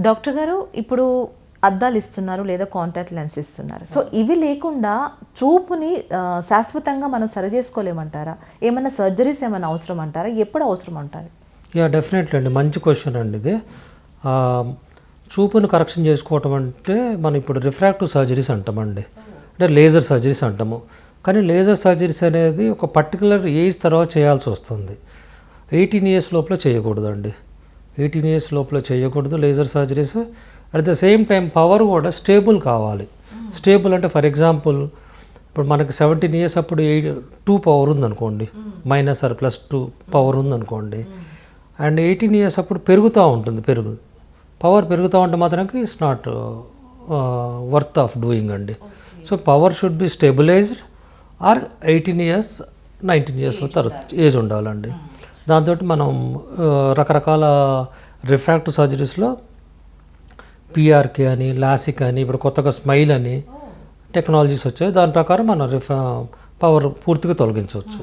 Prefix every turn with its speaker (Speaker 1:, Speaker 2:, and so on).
Speaker 1: Doctor గారు ఇప్పుడు అద్దాలు ఇస్తున్నారు లేదా కాంటాక్ట్ లెన్స్ ఇస్తున్నారు. సో ఇవి లేకుండా చూపుని శాశ్వతంగా మనం సరి చేసుకోలేమంటారా? ఏమైనా సర్జరీస్ ఏమైనా అవసరం అంటారా? ఎప్పుడు అవసరం అంటారు?
Speaker 2: డెఫినెట్లీ అండి, మంచి క్వశ్చన్ అండి ఇది. చూపును కరెక్షన్ చేసుకోవటం అంటే మనం ఇప్పుడు రిఫ్రాక్టివ్ సర్జరీస్ అంటామండి, అంటే లేజర్ సర్జరీస్ అంటాము. కానీ లేజర్ సర్జరీస్ అనేది ఒక పర్టికులర్ ఏజ్ తర్వాత చేయాల్సి వస్తుంది. 18 years లోపల చేయకూడదండి. 18 years లోపల చేయకూడదు laser surgeries. At the same time power కూడా స్టేబుల్ కావాలి. స్టేబుల్ అంటే ఫర్ ఎగ్జాంపుల్ ఇప్పుడు మనకి 17 years అప్పుడు 2 పవర్ ఉందనుకోండి, -+2 పవర్ ఉందనుకోండి, అండ్ 18 years అప్పుడు పెరుగుతూ ఉంటుంది. పవర్ పెరుగుతూ ఉంటే మాత్రానికి it's not worth of doing అండి. So power should be stabilised or 18 years 19 years తర్వాత ఏజ్ ఉండాలండి. దాంతో మనం రకరకాల రిఫ్రాక్టివ్ సర్జరీస్లో పిఆర్కే అని, లాసిక్ అని, ఇప్పుడు కొత్తగా స్మైల్ అని టెక్నాలజీస్ వచ్చాయి. దాని ప్రకారం మనం పవర్ పూర్తిగా తొలగించవచ్చు.